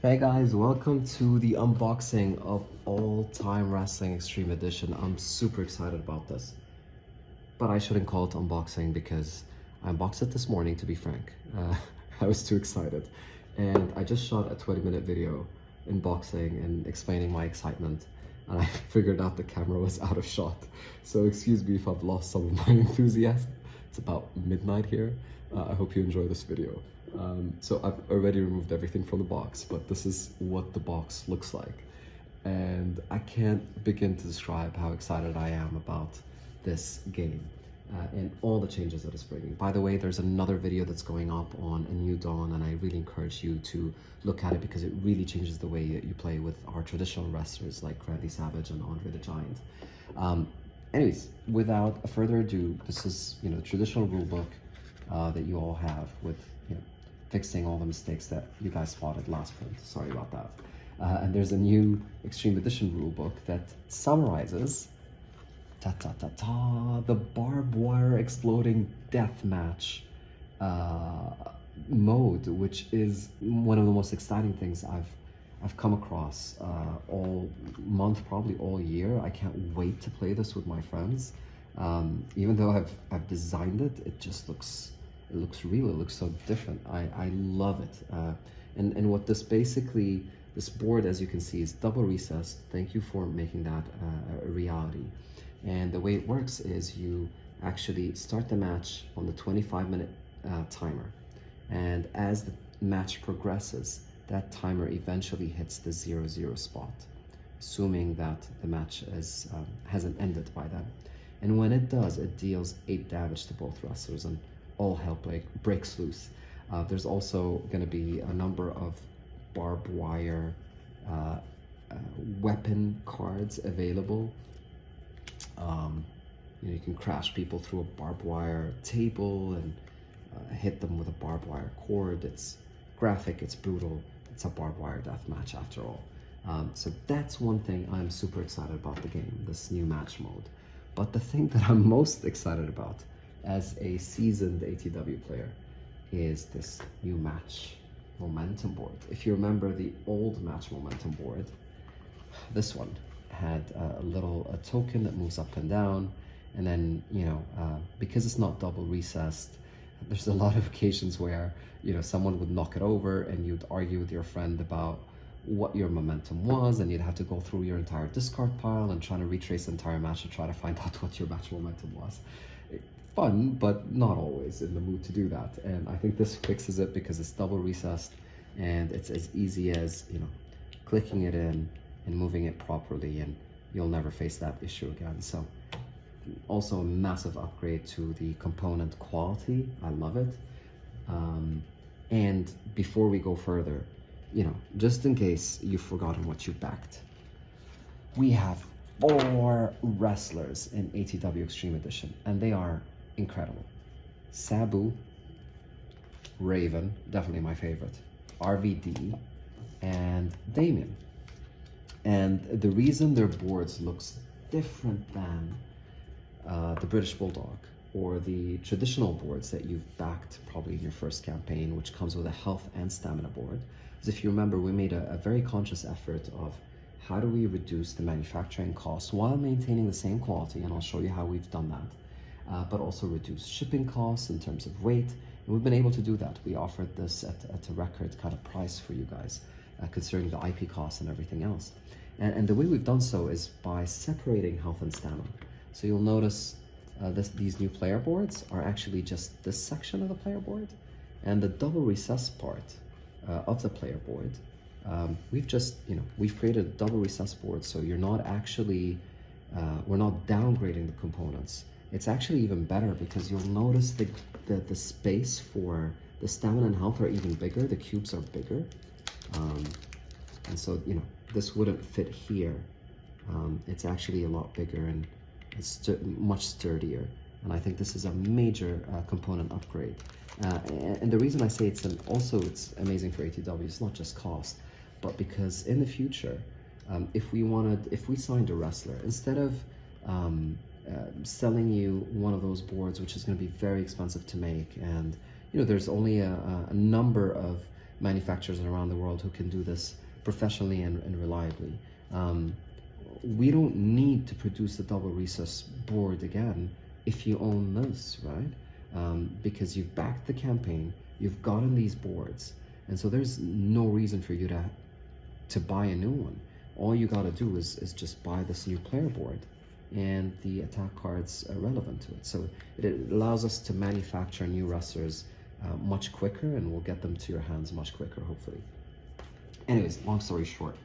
Hey guys, welcome to the unboxing of All Time Wrestling Extreme Edition. I'm super excited about this, but I shouldn't call it unboxing because I unboxed it this morning, to be frank. I was too excited, and I just shot a 20-minute video unboxing and explaining my excitement, and I figured out the camera was out of shot. So excuse me if I've lost some of my enthusiasm. It's about midnight here. I hope you enjoy this video. So I've already removed everything from the box, but this is what the box looks like. And I can't begin to describe how excited I am about this game and all the changes that it's bringing. By the way, there's another video that's going up on A New Dawn, and I really encourage you to look at it because it really changes the way that you play with our traditional wrestlers like Randy Savage and Andre the Giant. Anyways, without further ado, this is the traditional rule book that you all have with fixing all the mistakes that you guys spotted last print. Sorry about that. And there's a new Extreme Edition rulebook that summarizes the barbed wire exploding deathmatch mode, which is one of the most exciting things I've come across all month, probably all year. I can't wait to play this with my friends. Even though I've designed it, it just looks real. It looks so different. I love it. And what this board, as you can see, is double recessed. Thank you for making that a reality. And the way it works is you actually start the match on the 25-minute timer. And as the match progresses, that timer eventually hits the 0-0 spot, assuming that the match hasn't ended by then. And when it does, it deals 8 damage to both wrestlers, and all hell breaks loose. There's also going to be a number of barbed wire weapon cards available. You can crash people through a barbed wire table and hit them with a barbed wire cord. It's graphic, it's brutal, it's a barbed wire death match after all. So that's one thing I'm super excited about the game, this new match mode. But the thing that I'm most excited about as a seasoned ATW player is this new match momentum board. If you remember the old match momentum board, this one had a token that moves up and down, and then because it's not double recessed, there's a lot of occasions where someone would knock it over and you'd argue with your friend about what your momentum was, and you'd have to go through your entire discard pile and try to retrace the entire match to try to find out what your match momentum was. Fun, but not always in the mood to do that. And I think this fixes it because it's double recessed and it's as easy as clicking it in and moving it properly, and you'll never face that issue again. So also a massive upgrade to the component quality. I love it. And before we go further, just in case you've forgotten what you backed, we have 4 wrestlers in ATW Extreme Edition, and they are incredible. Sabu, Raven, definitely my favorite, RVD, and Damien. And the reason their boards looks different than the British Bulldog or the traditional boards that you've backed probably in your first campaign, which comes with a health and stamina board, is if you remember, we made a very conscious effort of how do we reduce the manufacturing costs while maintaining the same quality, and I'll show you how we've done that, but also reduce shipping costs in terms of weight, and we've been able to do that. We offered this at a record kind of price for you guys, considering the IP costs and everything else. And the way we've done so is by separating health and stamina. So you'll notice these new player boards are actually just this section of the player board, and the double recess part of the player board, we've created a double recess board, so you're not actually, we're not downgrading the components. It's actually even better because you'll notice the space for the stamina and health are even bigger. The cubes are bigger, and so this wouldn't fit here. It's actually a lot bigger and it's much sturdier, and I think this is a major component upgrade. And the reason I say it's amazing for ATW, it's not just cost, but because in the future, if we signed a wrestler, instead of selling you one of those boards, which is going to be very expensive to make, and there's only a number of manufacturers around the world who can do this professionally and reliably. We don't need to produce a double recess board again if you own this, right? Because you've backed the campaign, you've gotten these boards, and so there's no reason for you to buy a new one. All you got to do is just buy this new player board, and the attack cards are relevant to it. So it allows us to manufacture new wrestlers much quicker, and we'll get them to your hands much quicker, hopefully. Anyways, long story short,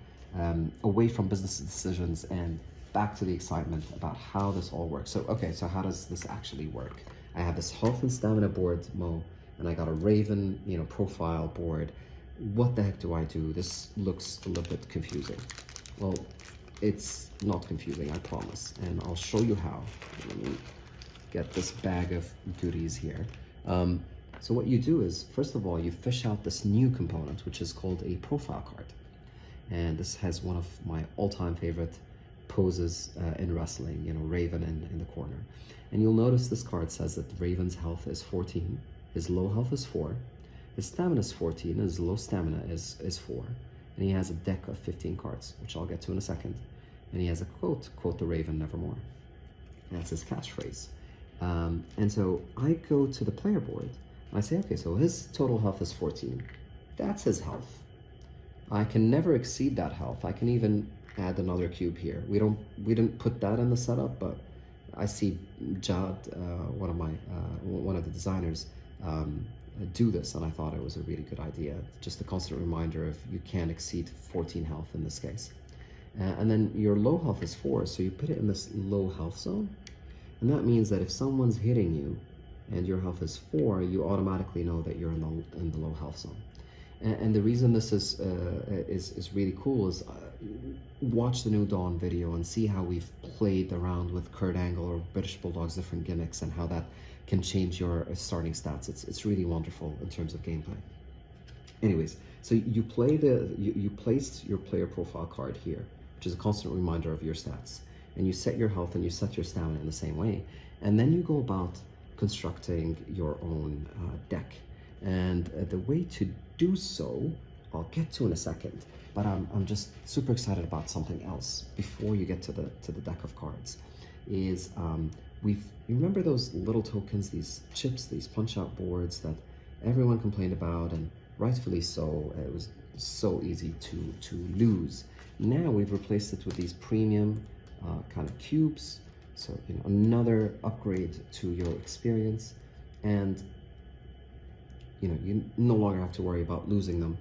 away from business decisions and back to the excitement about how this all works. So, okay, so how does this actually work? I have this health and stamina board, Mo, and I got a Raven, profile board. What the heck do I do? This looks a little bit confusing. Well, it's not confusing, I promise, and I'll show you how. Let me get this bag of goodies here. So what you do is, first of all, you fish out this new component, which is called a profile card. And this has one of my all-time favorite poses in wrestling, Raven in the corner. And you'll notice this card says that Raven's health is 14, his low health is 4, his stamina is 14, his low stamina is 4, and he has a deck of 15 cards, which I'll get to in a second. And he has a quote the Raven nevermore. That's his catchphrase. And so I go to the player board, and I say, okay, so his total health is 14. That's his health. I can never exceed that health. I can even add another cube here. We didn't put that in the setup, but I see Jad, one of the designers, do this, and I thought it was a really good idea. Just a constant reminder of you can't exceed 14 health in this case. And then your low health is 4, so you put it in this low health zone, and that means that if someone's hitting you and your health is 4, you automatically know that you're in the low health zone. And the reason this is really cool is watch the new Dawn video and see how we've played around with Kurt Angle or British Bulldog's different gimmicks and how that can change your starting stats. It's really wonderful in terms of gameplay. Anyways, so you place your player profile card here, which is a constant reminder of your stats, and you set your health and you set your stamina in the same way, and then you go about constructing your own deck. And the way to do so, I'll get to in a second, but I'm just super excited about something else before you get to the deck of cards. Is you remember those little tokens, these chips, these punch-out boards that everyone complained about, and rightfully so. It was so easy to lose. Now we've replaced it with these premium kind of cubes, so another upgrade to your experience, and you no longer have to worry about losing them.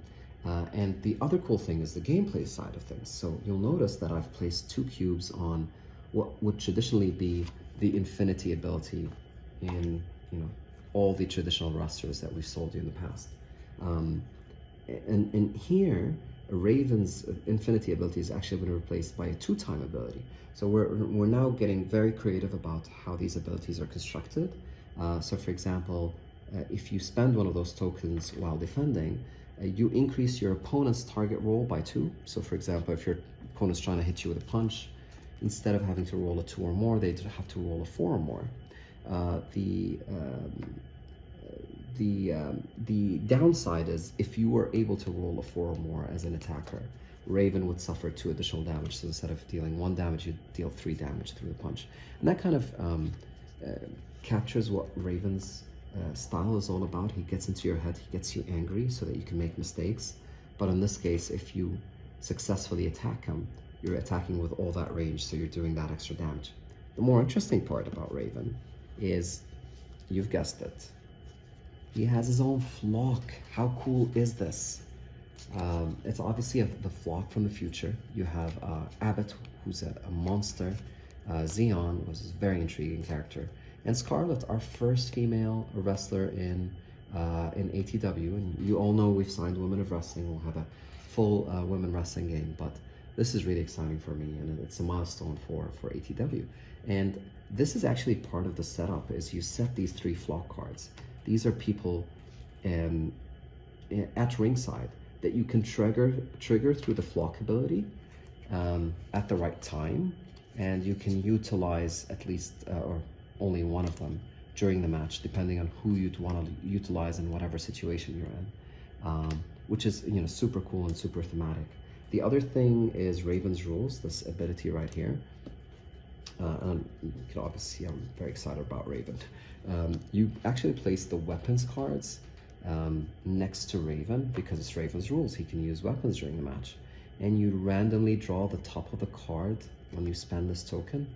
And the other cool thing is the gameplay side of things. So you'll notice that I've placed 2 cubes on what would traditionally be the infinity ability in all the traditional wrestlers that we've sold you in the past. And here, Raven's infinity ability is actually been replaced by a 2-time ability. So we're now getting very creative about how these abilities are constructed. So for example, if you spend one of those tokens while defending, you increase your opponent's target roll by 2. So for example, if your opponent's trying to hit you with a punch, instead of having to roll a 2 or more, they have to roll a 4 or more. The downside is if you were able to roll a 4 or more as an attacker, Raven would suffer 2 additional damage. So instead of dealing 1 damage, you'd deal 3 damage through the punch. And that kind of captures what Raven's style is all about. He gets into your head, he gets you angry so that you can make mistakes. But in this case, if you successfully attack him, you're attacking with all that range, so you're doing that extra damage. The more interesting part about Raven is, you've guessed it, he has his own flock. How cool is this? It's obviously the flock from the future. You have Abbott, who's a monster. Xeon was a very intriguing character. And Scarlett, our first female wrestler in ATW. And you all know we've signed Women of Wrestling. We'll have a full women wrestling game, but this is really exciting for me, and it's a milestone for ATW. And this is actually part of the setup, is you set these 3 flock cards. These are people at ringside that you can trigger through the flock ability at the right time, and you can utilize at least or only one of them during the match, depending on who you'd want to utilize in whatever situation you're in. which is, you know, super cool and super thematic. The other thing is Raven's Rules, this ability right here. And you can obviously see I'm very excited about Raven. You actually place the weapons cards next to Raven because it's Raven's Rules. He can use weapons during the match. And you randomly draw the top of the card when you spend this token.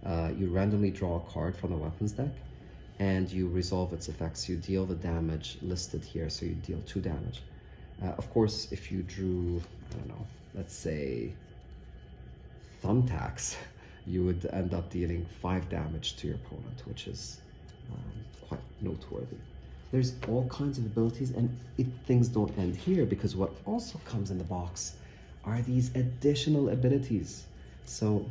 You randomly draw a card from the weapons deck and you resolve its effects. You deal the damage listed here, so you deal 2 damage. Of course, if you drew, I don't know, let's say Thumbtacks, you would end up dealing 5 damage to your opponent, which is quite noteworthy. There's all kinds of abilities, and things don't end here, because what also comes in the box are these additional abilities. So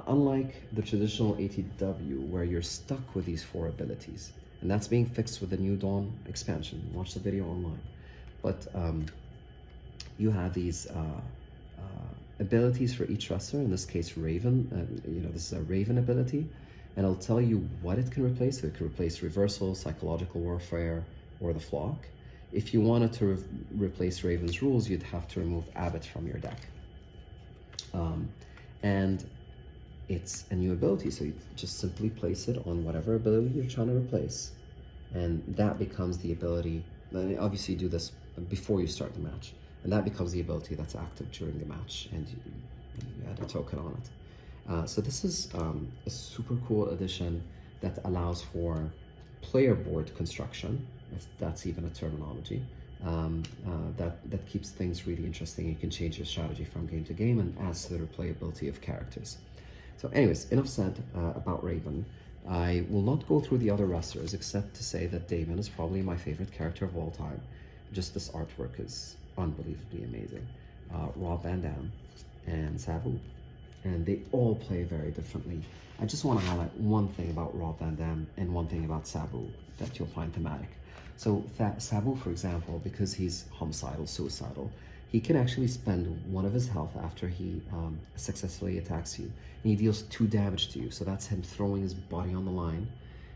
unlike the traditional ATW where you're stuck with these 4 abilities, and that's being fixed with the New Dawn expansion, watch the video online, but you have these abilities for each wrestler. In this case, Raven, you know, this is a Raven ability, and I'll tell you what it can replace. So it can replace Reversal, Psychological Warfare, or the Flock. If you wanted to replace Raven's Rules, you'd have to remove Abbott from your deck. And it's a new ability, so you just simply place it on whatever ability you're trying to replace, and that becomes the ability. Obviously, you do this before you start the match, and that becomes the ability that's active during the match, and you add a token on it. So this is a super cool addition that allows for player board construction. That's even a terminology. That keeps things really interesting. You can change your strategy from game to game and adds to the replayability of characters. So anyways, enough said about Raven. I will not go through the other wrestlers except to say that Damon is probably my favorite character of all time. Just this artwork is unbelievably amazing. Rob Van Dam and Sabu, and they all play very differently. I just want to highlight one thing about Rob Van Dam and one thing about Sabu that you'll find thematic. So Sabu, for example, because he's homicidal, suicidal, he can actually spend 1 of his health after he successfully attacks you, and he deals 2 damage to you. So that's him throwing his body on the line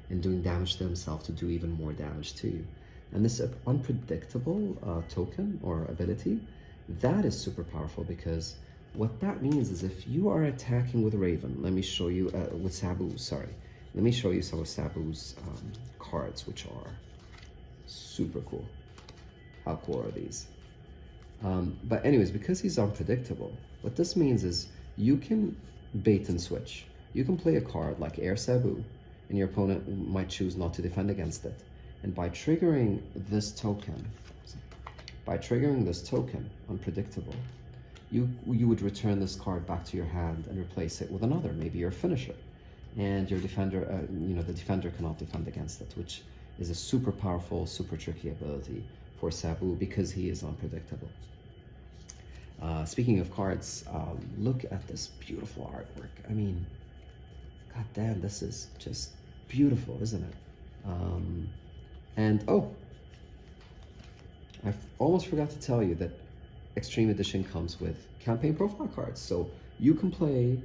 and doing damage to himself to do even more damage to you. And this unpredictable token or ability, that is super powerful, because what that means is if you are attacking with Raven, let me show you, with Sabu, sorry. Let me show you some of Sabu's cards, which are super cool. How cool are these? But anyways, because he's unpredictable, what this means is you can bait and switch. You can play a card like Air Sabu, and your opponent might choose not to defend against it. And by triggering this token, unpredictable, you would return this card back to your hand and replace it with another, maybe your finisher. And your defender, you know, the defender cannot defend against it, which is a super powerful, super tricky ability for Sabu because he is unpredictable. Speaking of cards, look at this beautiful artwork. I mean, god damn, this is just beautiful, isn't it? And oh, I almost forgot to tell you that Extreme Edition comes with campaign profile cards. So you can play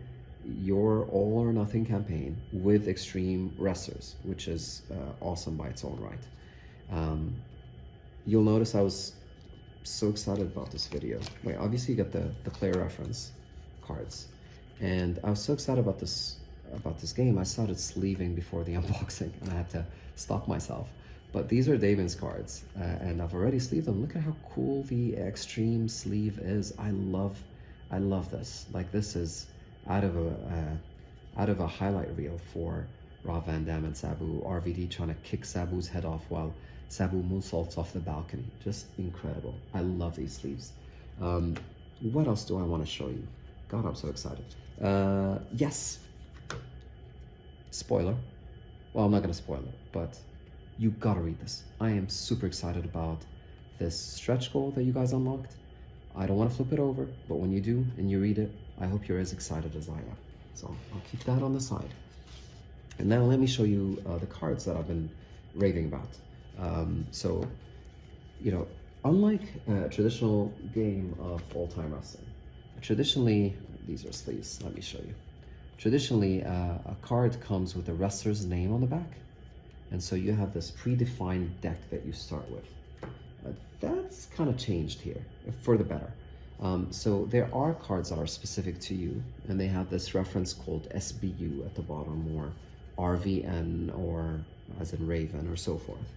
your all or nothing campaign with Extreme wrestlers, which is awesome by its own right. You'll notice I was so excited about this video. Wait, obviously you got the player reference cards, and I was so excited about this game. I started sleeving before the unboxing, and I had to stop myself. But these are Damon's cards, and I've already sleeved them. Look at how cool the Extreme sleeve is. I love this. Like, this is out of a highlight reel for Rob Van Dam and Sabu. RVD trying to kick Sabu's head off while Sabu moonsaults off the balcony. Just incredible. I love these sleeves. What else do I want to show you? God, I'm so excited. Yes. Spoiler. Well, I'm not going to spoil it, but you gotta read this. I am super excited about this stretch goal that you guys unlocked. I don't want to flip it over, but when you do and you read it, I hope you're as excited as I am. So I'll keep that on the side. And now let me show you the cards that I've been raving about. So, you know, unlike a traditional game of all-time wrestling, traditionally, these are sleeves, let me show you. Traditionally, a card comes with a wrestler's name on the back. And so you have this predefined deck that you start with. That's kind of changed here for the better. So there are cards that are specific to you, and they have this reference called SBU at the bottom, or RVN, or as in Raven, or so forth.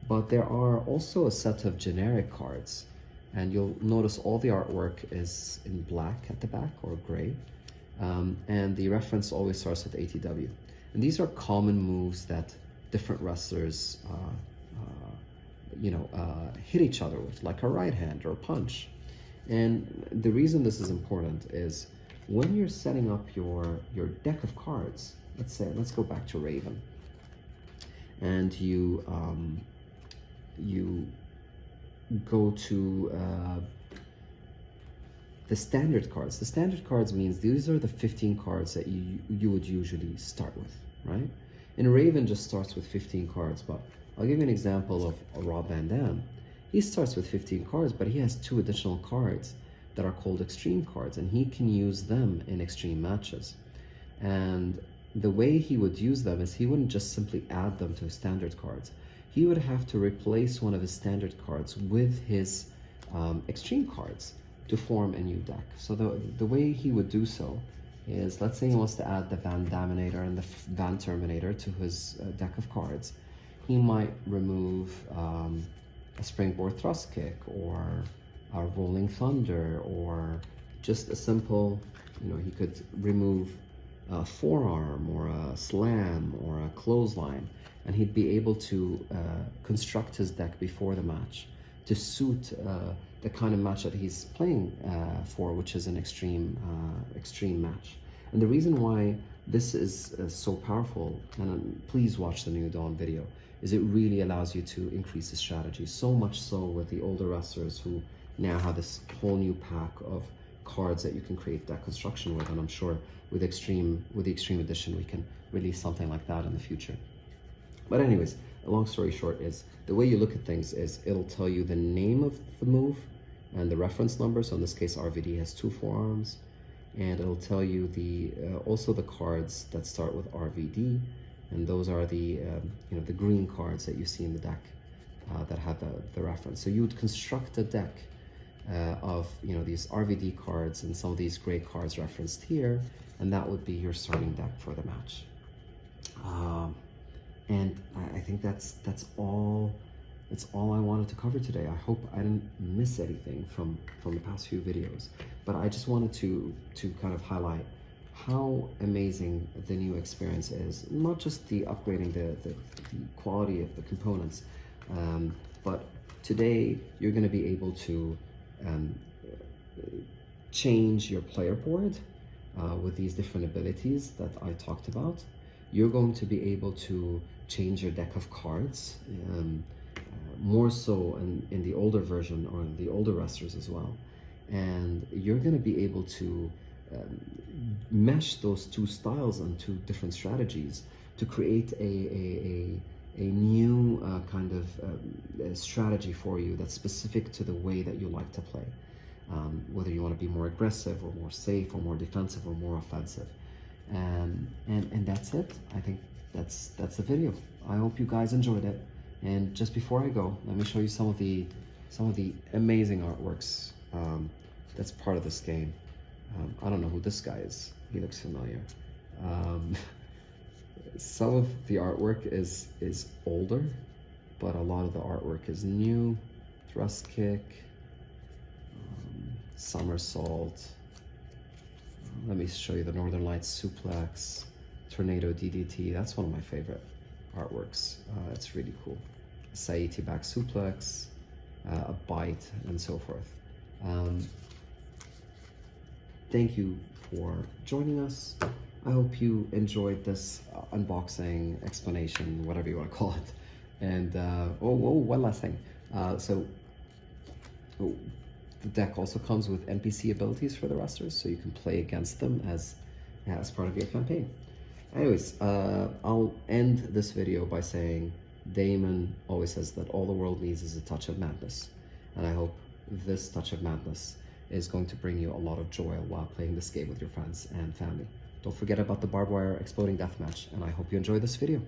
But there are also a set of generic cards, and you'll notice all the artwork is in black at the back, or gray, and the reference always starts with ATW. And these are common moves that different wrestlers hit each other with, like a right hand or a punch. And the reason this is important is when you're setting up your deck of cards, let's go back to Raven, and you go to the standard cards. The standard cards means these are the 15 cards that you would usually start with, right? And Raven just starts with 15 cards, but I'll give you an example of Rob Van Dam. He starts with 15 cards, but he has 2 additional cards that are called extreme cards, and he can use them in extreme matches. And the way he would use them is he wouldn't just simply add them to his standard cards. He would have to replace one of his standard cards with his extreme cards to form a new deck. So the way he would do so is, let's say he wants to add the Van Daminator and the Van Terminator to his deck of cards. He might remove a springboard thrust kick, or a rolling thunder, or just a simple, he could remove a forearm, or a slam, or a clothesline, and he'd be able to construct his deck before the match to suit the kind of match that he's playing for, which is an extreme match. And the reason why this is so powerful, and please watch the New Dawn video, is it really allows you to increase the strategy, so much so with the older wrestlers who now have this whole new pack of cards that you can create deck construction with. And I'm sure with the Extreme Edition we can release something like that in the future. But anyways, a long story short is, the way you look at things is it'll tell you the name of the move and the reference number. So in this case, RVD has 2 forearms, and it'll tell you also the cards that start with RVD, and those are the the green cards that you see in the deck that have the reference. So you would construct a deck of these RVD cards and some of these gray cards referenced here, and that would be your starting deck for the match. And I think that's all I wanted to cover today. I hope I didn't miss anything from the past few videos, but I just wanted to kind of highlight how amazing the new experience is. Not just the upgrading the quality of the components, but today you're going to be able to change your player board with these different abilities that I talked about. You're going to be able to change your deck of cards, more so in the older version, or in the older wrestlers as well. And you're going to be able to mesh those 2 styles and 2 different strategies to create a new kind of strategy for you that's specific to the way that you like to play. Whether you want to be more aggressive, or more safe, or more defensive, or more offensive. And that's it. I think that's the video. I hope you guys enjoyed it. And just before I go, let me show you some of the amazing artworks that's part of this game. I don't know who this guy is. He looks familiar. Some of the artwork is older, but a lot of the artwork is new. Thrust kick, somersault. Let me show you the Northern Lights suplex, tornado DDT. That's one of my favorite artworks. It's really cool. Saiti back suplex, a bite, and so forth. Thank you for joining us. I hope you enjoyed this unboxing, explanation, whatever you want to call it. And one last thing. The deck also comes with NPC abilities for the wrestlers, so you can play against them as part of your campaign. Anyways, I'll end this video by saying Damon always says that all the world needs is a touch of madness. And I hope this touch of madness is going to bring you a lot of joy while playing this game with your friends and family. Don't forget about the barbed wire exploding deathmatch, and I hope you enjoy this video.